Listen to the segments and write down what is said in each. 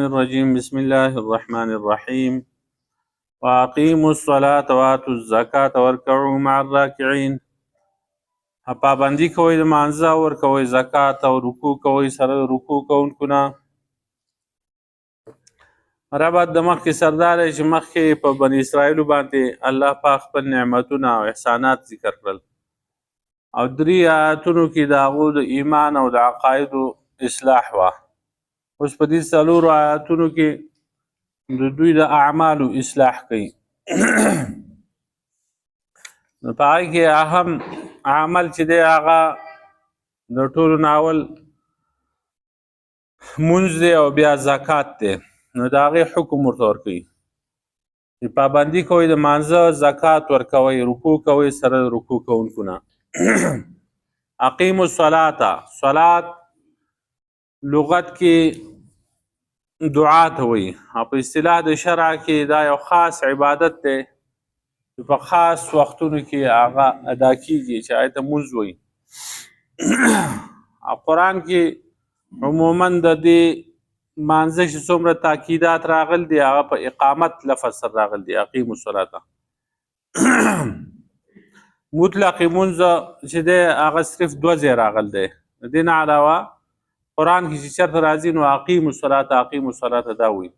الرجيم بسم الله الرحمن الرحيم وأقيموا الصلاة وآتوا الزكاة واركعوا مع الراكعين. پابندي کوئ د مانځه ورکوئ زکات او رکوع کوئ سره رکوع کوونکو نه. ربط د مخکې سردار چې مخکې په بني اسرائیلو باندې الله پاک خپل نعمتونه او احسانات ذکر کړل او 3 آیاتونو کې د هغو د ایمان او د عقایدو اصلاح وه. اوس په دې 4 آیاتونو کې د دوی د اعمالو اصلاح کوي. نو په هغې کې اهم عمل چې دی هغه د ټولو نه اول مونځ دی او بیا زکات دی. نو د هغې حکم ورته ورکوي چې پابندي کوئ د مانځه زکات ورکوئ رکوع کوئ سره د رکوع کوونکو نه. اقیموا الصلاة، صلات لغت کې دعا ته وایي او په اصطلاح د شرع کې دا یو خاص عبادت دی چې په خاص وختونو کې هغه ادا کیږي چې هغې ته مونځ وایي. او قرآن کې عموما د دې مانځه چې څومره تاکیدات راغل دي هغه په اقامت لفظ سره راغل دي. اقیموا الصلاة مطلق مونځ چې دی هغه صرف 2 ځای راغل دی. د دې نه علاوه قرآن کې چې چېرته راځي نو اقیموا الصلاة دا وایي.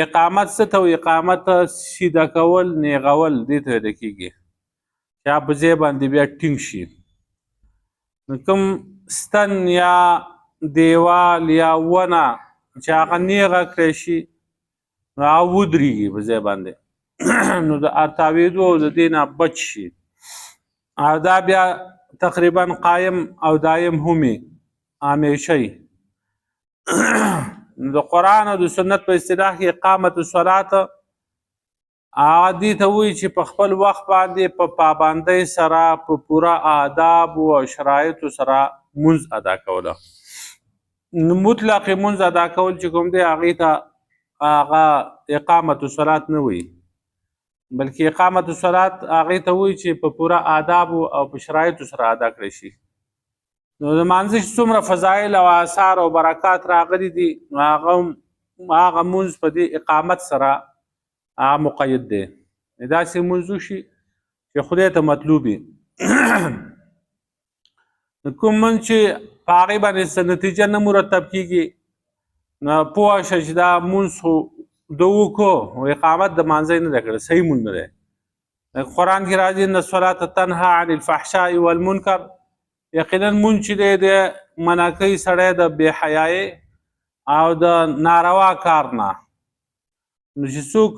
اقامت څه ته وایي؟ اقامت سیده کول نیغول دې ته ویل کېږي چې هغه په ځای باندې بیا ټینګ شي. نو کوم ستن یا دیوال یا ونه چې هغه نیغه کړی شي نو هغه ودرېږي په ځای باندې نو د تاویدو او د دې نه بچ شي او دا بیا تقریبا قایم او دایم همي همیشه وي. د قرآن او د سنت په اصطلاح کې اقامت الصلاة هغه دې ته وایي چې په خپل وخت باندې په پابندۍ سره په پوره آداب او شرایطو سره مونځ ادا کوله. مطلق مونځ ادا کول چې کوم دی هغې ته هغه اقامت الصلاة نه وایي بلکې اقامت الصلاة هغې ته وایي چې په پوره آدابو او په شرایطو سره ادا کړی شي. نو د مانځه چې څومره فضایل او آثار او برکات راغلي دي نو هغه مونځ په دې اقامت سره هغه مقید دی. داسې مونځ وشي چې خدای ته مطلوب وي. کوم مونځ چې په هغې باندې څه نتیجه نه مرتب کېږي نو پوه شه چې دا مونځ خو د وکړو او اقامت د مانځه نه دی کړی، صحیح مونځ نه دی. قرآن کې راځي ان الصلاة تنهی عن الفحشاء والمنکر، یقینا مونځ چې دی د منع کوي سړی د بې حیایۍ او د ناروا کار نه. نو چې څوک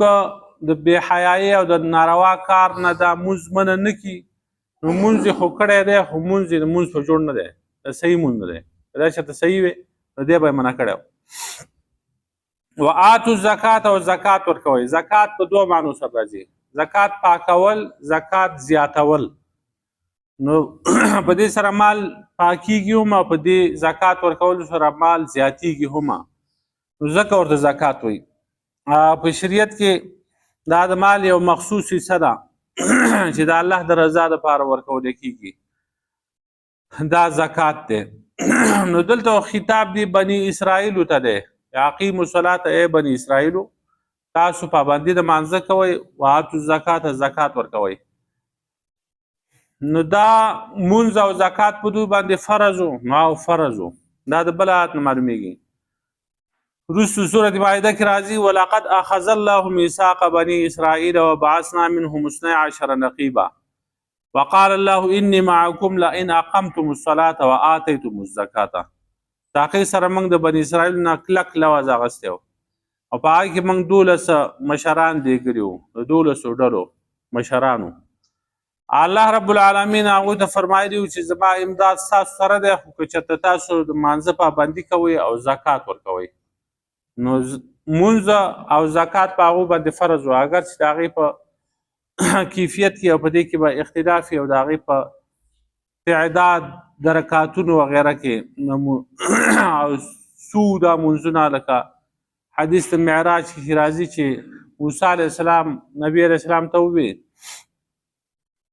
د بې حیایۍ او د ناروا کار نه دا مونځ منع نه کړي نو مونځ یې خو کړی دی خو مونځ یې د مونځ په جوړ نه دی، صحیح مونځ نه دی. دا چېرته صحیح وي نو دی به یې منع کړی و. وآتوا الزکات او زکات ورکوئ. زکات په 2 معنو سره راځي، زکات پاکول، زکات زیاتول. نو په دې سره مال پاکیږي هم او په دې زکات ورکولو سره مال زیاتیږي هم. نو ځکه ورته زکات وایي. په شریعت کې دا د مال یو مخصوص حصه ده چې د الله د رضا دپاره ورکول کېږي، دا زکات دی. نو دلته خطاب دی بني اسرائیلو ته دی، اقیموا الصلاة ای بني اسرائیلو تاسو پابندي د مانځه کوئ، وآتوا الزکات زکات ورکوئ. نو دا مونځ او زکات په دوی باندې فرض او فرض دا د بل آیت نه معلومیږي. وروسته سورة مائده کې راځي ولقد اخذ الله میثاق بني اسرائیل وبعثنا منهم 12 نقیبا وقال الله انی معکم لئن اقمتم الصلاة وآتیتم الزکاة. تاقی سره موږ د بني اسرائیل نه کلک لوز اخیستی و او په هغې کې موږ 12 مشران دیږلي وو، د 12 ډلو مشرانو. الله رب العالمین هغوی ته فرمایلي وو چې زما امداد ستاسو سره دی خو که چېرته تاسو د مانځه پابندي کوئ او زکات ورکوئ. نو مونځ او زکات په هغو باندې فرض و، اگر چې د هغې په کیفیت کې او په دې کې به اختلاف وي او د هغې په تعداد د رکعتونو وغیره کې او څو دا مونځونه لکه حدیث د معراج کې راځي چې موسی علیه السلام نبي علیه السلام ته وویل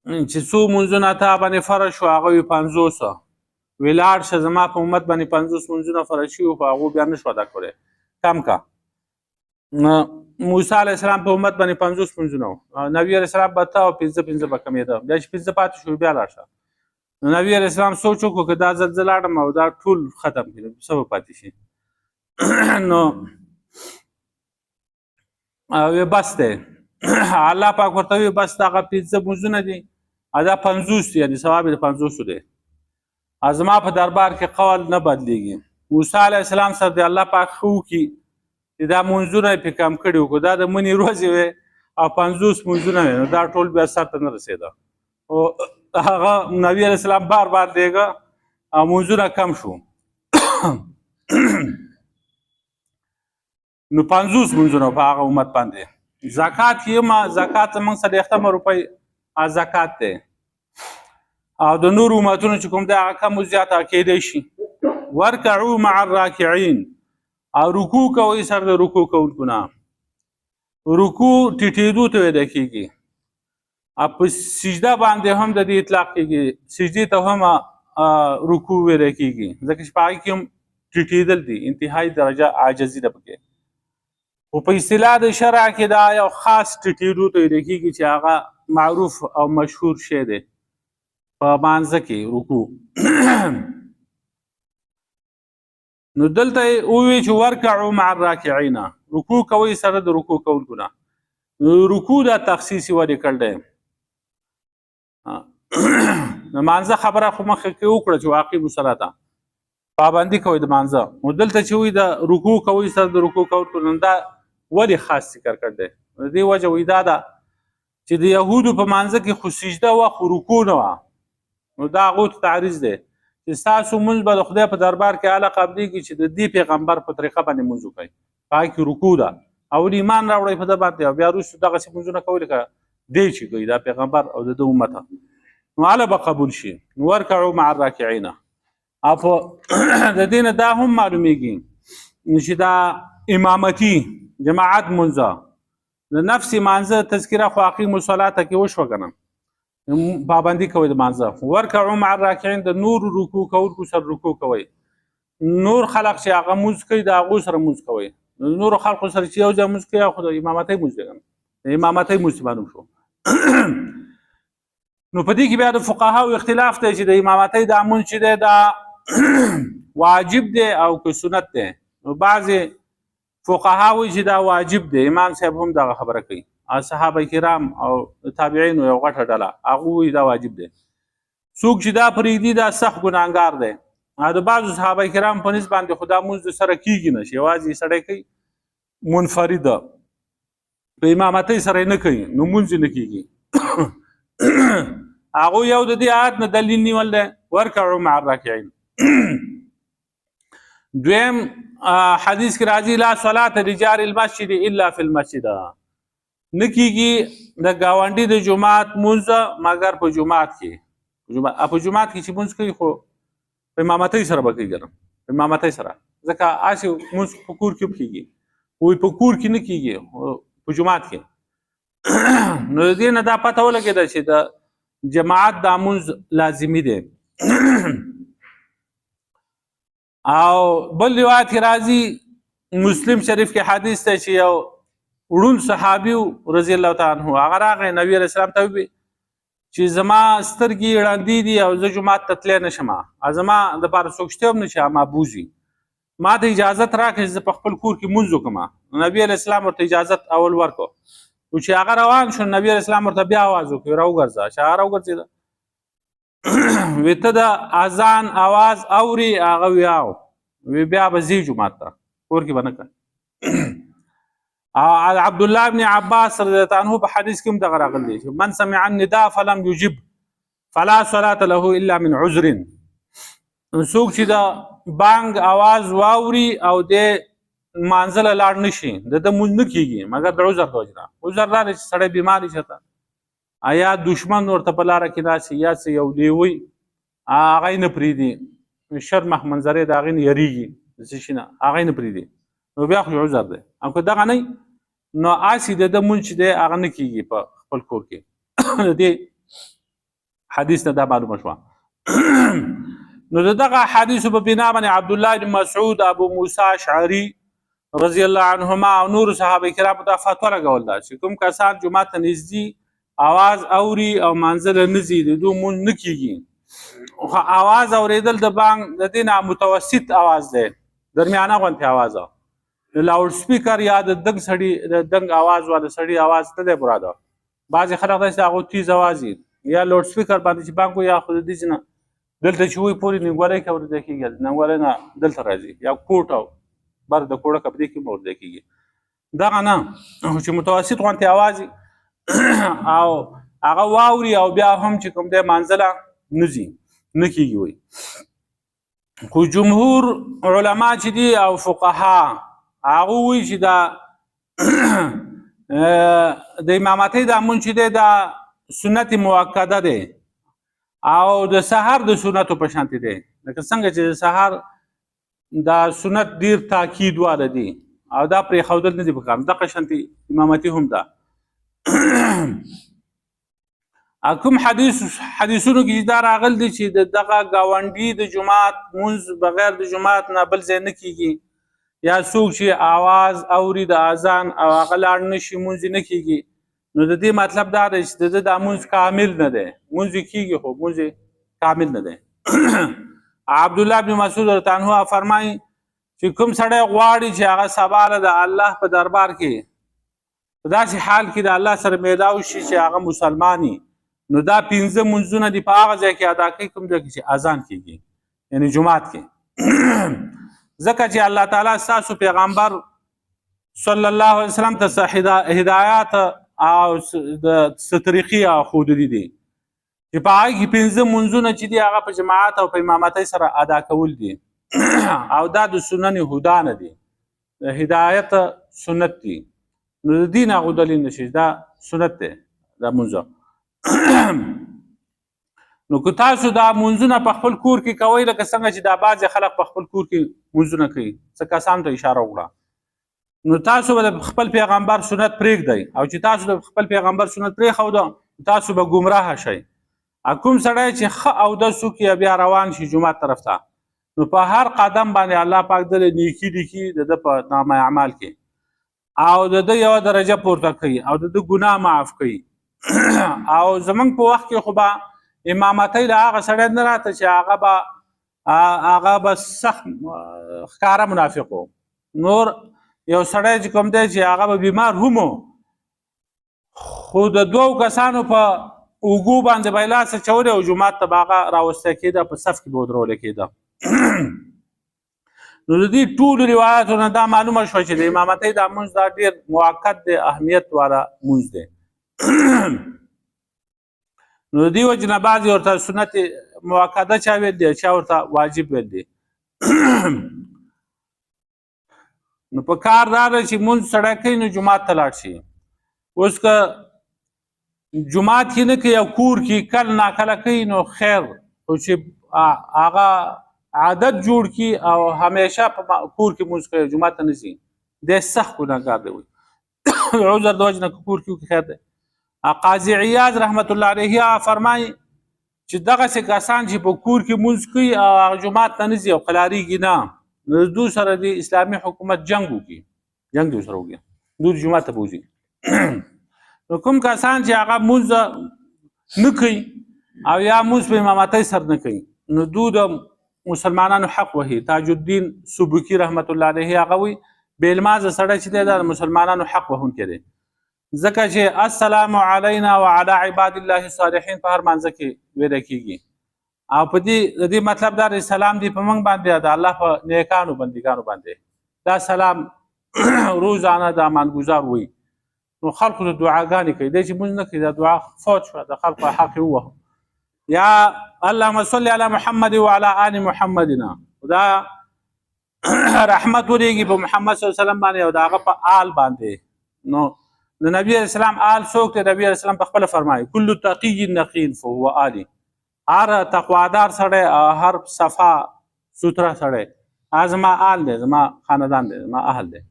چې څو مونځونه تا باندې فرض شو؟ هغه وي 500. ویې لاړ شه زما په امت باندې 50 مونځونه فرض شوي خو هغو بیا نه شو ادا کولی. کم کا. موسی علیه السلام په امت باندې 50 منځونه وو. نبی علیه السلام به ته او 15 به کمېده. بیا چې 15 پاتې شو بیا لاړ شه. نو نبی علیه السلام سوچ وکړو که دا ځل زه لاړم او دا ټول ختم کړي څه به پاتې شي. نو وی بس دی. الله پاک ورته وی بس دغه 15 منځونه دي دا 50 یعنې ثواب یې د 50 دی. زما په دربار کې قول نه بدلیږي. موسی علیه السلام سره د الله پاک ښه وکړي چې دا منځونه یې پرې کم کړي وو. دا د منې ورځې وې او 50 منځونه وې نو دا ټول بیا سر ته نه رسېده. او هغه نبي علیه السلام بار بار دیږه او منځونه کم شو. نو 50 منځونه په هغه امت باندې. زکات یې زکات زموږ څلوېښتمه روپۍ زکات دی او د نورو امتونو چې کوم دی هغه کم و زیاته کیدی شي. ورکعو مع الراکعین او رکوع کوئ سره د رکوع کوونکو نه. رکوع ټیټېدو ته ویل کېږي او په سجده باندې هم د دې اطلاق کېږي. سجدې ته هم رکوع ویل کېږي ځکه چې په هغې کې هم ټیټېدل دي. انتهایي درجه عاجزي ده پکې. خو په اصطلاح د شرع کې دا یو خاص ټیټېدو ته ویل کېږي چې هغه معروف او مشهور شی دی په مانځه کې رکوع. نو دلته یې ووی چې ورکعو مع الراکعین رکوع کوئ سره د رکوع کوونکو نه. رکوع دا تخصیص یې ولې کړی دی. د مانځه خبره خو مخکې کې وکړه چې واقعي الصلاة پابندي کوئ د مانځه. نو دلته چې وایي د رکوع کوئ سره د رکوع کوونکو نه دا ولې خاص ذکر کړی دی. د دې وجه وایي دا ده چې د یهودو په مانځه کې خو سجده وه خو رکوع نه وه. نو دا هغو ته تعریض دی چې ستاسو مونځ به د خدای په دربار کې هله قبلېږي چې د دې پیغمبر په طریقه باندې مونځ وکړئ. په هغه کې رکوع ده اول ایمان راوړئ په ده باندې او بیا وروستو دغسې مونځونه کوئ لکه دی چې کوي دا پیغمبر او د ده امت نو هله به قبول شي. نو ورکعو مع الراکعین. او په د دې نه دا هم معلومیږي چې دا امامتي جماعت مونځه د نفس مانځه تذکره خو اقیموا الصلاة کې وشوه که نه پابندي کوئ د مانځه. ورکعو مع الراکعین د نور رکوع کوونکو سره رکوع کوئ. نور خلق چې هغه مونځ کوي د هغو سره مونځ کوئ. نورو خلقو سره چې یو ځای مونځ کوي خو د امامتۍ مونځ دی که نه د امامتۍ مونځ معلوم شو. نو په دې کې بیا د فقهاو اختلاف دی چې د امامتۍ دا مونځ چې دی دا واجب دی او که سنت دی. نو بعضې فقها وایي چې دا واجب دی. امام صاحب هم دغه خبره کوي. صحابه کرام او تابعینو یو غټه ډله هغه وایي دا واجب دی. څوک چې دا پرېږدي دا سخت ګناهګار دی. د بعضو صحابه کرام په نسبت باندې خو دا مونځ د سره کېږي نه چې یوازې سړی کوي منفرده په امامتۍ سره یې نه کوي نو مونځ یې نه کېږي. هغوی یو د دې آیت نه دلیل نیول دی ورکعو مع الراکعین. دویم حدیث کې راځي لا صلاة لجار المسجد الا فی المسجد. نه کېږي د ګاونډي د جومات مونځ مګر په جومات کې. په جومات کې چې مونځ کوي خو په امامتۍ سره به کوي که نه په امامتۍ سره ځکه هسې مونځ په کور کې هم کېږي. وایي په کور کې نه کېږي په جومات کې. نو د دې نه دا پته ولګېده چې د جماعت دا مونځ لازمي دی. او بل روایت کې راځي مسلم شریف کې حدیث دی چې یو وړون صحابي رضی الله تعالی عنه هغه راغی نبي علیه السلام ته وویل چې زما سترګې ړندې دي او زه جومات ته تللی نه شم زما دپاره څوک شته هم نه چې ما بوځي ما ته اجازت راکړئ چې زه په خپل کور کې مونځ وکړم. نبي علیه السلام ورته اجازت اول ورکړو. خو چې هغه روان شو نبي علیه السلام ورته بیا آواز وکړ راوګرځه. چې هغه راوګرځېده وی ته د اذان اواز اوري هغه وی او وی بیا به ځي جومات ته کور کې به نه کوه. عبدالله بن عباس رضی الله عنه په حدیث کې هم دغه راغلی دی من سمع النداء فلم یجب فلا صلاة له الا من عذر. څوک چې د بانګ اواز واوري او د مانځه له لاړ نه شي د ده مونځ نه کېږي مګر د عذر د وجې نه. عذر دا دی چې سړی بیمار شي ته یا دشمن ورته په لاره کې داسې یا څه یو لیوی هغه یې نه پرېږدي شرمخ منظرې د هغې نه یریږي د څه شي نه هغه یې نه پرېږدي نو بیا خو عذر دی. او که دغه نه نو هسې د ده مونځ چې دی هغه نه کېږي په خپل کور کې. د دې حدیث نه دا معلومه شوه. نو د دغه حدیثو په بنا باندې عبدالله بن مسعود ابو موسی اشعري رضی الله عنهما او نور صحابه کرامو ته فتوا لګول ده چې کوم کسان جمعه ته نږدې आवाज اوري او منزل نزي د دوی مونږ نه کیږي خو आवाज اوریدل د بانګ د دې نه متوسط आवाज دی درمیانه غونته आवाज لاوډ سپیکر یا د دنګ سړي د دنګ आवाज والا سړي आवाज ته دی براده بعضې خلک داسې هغه تیز आवाज یا لوډ سپیکر باندې چې بانګ یا خو د دې نه دلته چې وي پورې نیمګړی کې اورېدل کېږي نیمګړی نه دلته راځي یا کوټ او بر د کوړه کپدې کې اورېدل کېږي دغه نه چې متوسط غونتې आवाज او هغه واوري او بیا هم چې کوم دی منزله نځي نه کېږي وي خو جمهور علما چې دي او فقها هغه وایي چې دا د امامتۍ دا مونږ چې دی دا سنت موکده دی او د سحر د سنتو په شانتې دی لکه څنګه چې د سحر دا سنت ډیر تاکید واله دي او دا پرېښودل نه دي پکار دغه شانتې امامتي هم ده کوم حدیثونو کې دا راغل دي چې دغه ګاونډي د جماعت مونځ بغیر د جماعت نه بل ځای نه کیږي یا څوک چې आवाज اوري د اذان او هغه لاړ نشي مونځ نه کیږي نو د دې مطلب دا دی چې د مونځ کامل نه دی مونځ کیږي خو مونځ کامل نه دی عبد الله بن مسعود رضی الله عنه فرمایي چې کوم سړی غواړي چې هغه سبا د الله په دربار کې په داسې حال کې د الله سره میلاو شي چې هغه مسلماني نو دا 15 منځونه دي په هغه ځای کې ادا کوي کوم ځای کې چې اذان کیږي یعنی جمعات کې ځکه چې الله تعالی ستاسو پیغمبر صلی الله علیه وسلم ته هدایات او د طریقې ښودلي دي چې په هغه کې 15 منځونه چې دي هغه په جماعت او په امامتۍ سره ادا کول دي او دا د سنن هدا نه دي د هدایت سنت دي نو د دین هغه دلیل نشي دا سنت دی دا منځه نو که تاسو دا منځونه په خپل کور کې کوئ لکه څنګه چې دا بعضې خلک په خپل کور کې منځونه کوي څه کسانو ته اشاره وکړه نو تاسو به د خپل پیغمبر سنت پرېږدئ او چې تاسو د خپل پیغمبر سنت پرېښوده تاسو به ګمراه شئ کوم سړی چې ښه اودس وکړي بیا روان شي جومات طرف ته نو په هر قدم باندې الله پاک د نیکي لیکي د ده په نامه اعمال کې او د ده یوه درجه پورته کوي او د ده ګناه معاف کوي او زمونږ په وخت کې خو به امامتۍ له هغه سړی نه راته چې هغه به سخت ښکاره منافق و نور یو سړی چې کوم دی چې هغه به بیمار هم خو د دوو کسانو په اوږو باندې به یې لاس اچولی او جومات ته به هغه راوستی کېده په صف کې به ودرولی کېده نو د دې ټولو روایاتو نه دا معلومه شوه چې د امامتۍ دا مونځ دا ډېر موقت دی اهمیت والا مونځ دی نو د دې وجې نه بعضې ورته سنت موقته چا ویل دی چا ورته واجب ویل دی نو په کار دا ده چې مونځ سړی کوي نو جومات ته لاړ شي اوس که جومات کې نه کوي او کور کې کله ناکله کوي نو خیر خو چې هغه عادت جوړ کړي او همیشه په کور کې مونځ کوي جومات ته نه ځي دی سخت ګناهګار دی وایي عذر د وجې نه کور کې وکړي خیر دی قاضي عیاض رحمت الله علیه فرمایي چې دغسې کسان چې په کور کې مونځ کوي او هغه جومات ته نه ځي او قلاریږي نه نو د دوی سره د اسلامي حکومت جنګ وکړي جنګ دوی سره وکړي دوی جومات ته بوځي نو کوم کسان چې هغه مونځ نه کوي او یا مونځ په امامتۍ سره نه کوي نو دوی د مسلمانانو حق وهي تاج الدین سبکي رحمت الله علیه هغه وایي بې لمازه سړی چې دی دا د مسلمانانو حق وهونکی دی ځکه چې السلام علینا وعلى عباد الله الصالحین په هر مانځه کې ویلی کېږي او په دې مطلب دا دی سلام دی په موږ باندې د الله په نیکانو بندګانو باندې دا سلام روزانه د امانګزار وي نو خلقو ته دعاګانې کوي دی چې مونځ نه کوي دا دعا فوت شوه د خلقو حق یې ووهه یا اللهم صل علی محمد وعلى آل محمدنا دا رحمت ورېږي په محمد صلی الله علیه وسلم باندې او د هغه په آل باندې نو د نبی علیه السلام آل څوک دی نبی علیه السلام پخپله فرمایي کل تقی نقی فهو آلی هر تقوادار سړی او هر صفا سوتره سړی هغه زما آل دی زما خاندان دی زما اهل دی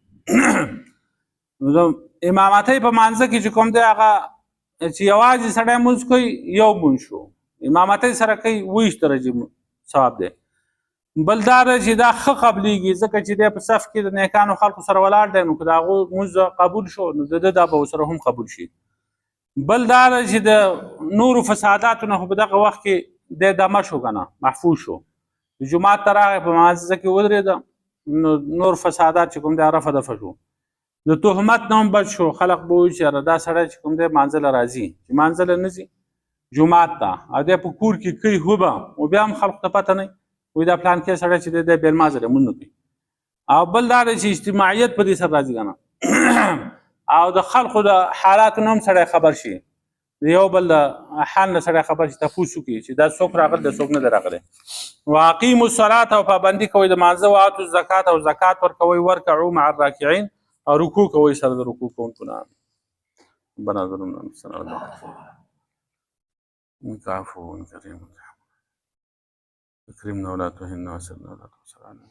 نو امامتۍ په مانځه کې چې کوم دی هغه چې یوازې سړی مونځ کوي یو مونځ شو امامتۍ سره کوي 20 درجې ثواب دی بل دا چې دا ښه قبلېږي ځکه چې دی په صف کې د نیکانو خلکو سره ولاړ دی نو که د هغو لمونځ قبول شو نو د ده دا به ورسره هم قبول شي. بل دا چې د نورو فساداتو نه خو په دغه وخت کې دی دمه شو که نه محفوظ شو جومات ته راغی په مازه کې ودرېده نو نور فسادات چې کوم دی رفع دفع شو د تهمت نه هم بچ شو. خلق به وایي چې دا سړی چې کوم دی مانځله راځي چې مانځله نه ځي جومات ته او دی په کور کې کوي هوبه او بیا هم خلکو ته پته نه وي دا پلان کې سړی چې دی بې لمانځه دی لمونځ نه کوي. او بل دا دی چې اجتماعیت په دې سره راځي که نه او د خلکو د حالاتو نه هم سړی خبر شي د یو بل د حال نه سړی خبر شي تپوس وکړي چې دا څوک راغلی د څوک نه دی راغلی. واقیموا الصلاة او پابندي کوئ د مانځه واتو الزکات او زکات ورکوئ ورکعوا مع الراکعین او رکوع کوئ سره د رکوع کوونکو نه. ربنا ظلمنا انفسنا إنك عفو كريم اكرمنا ولا تهنا وسرنا ولا تنصر علينا.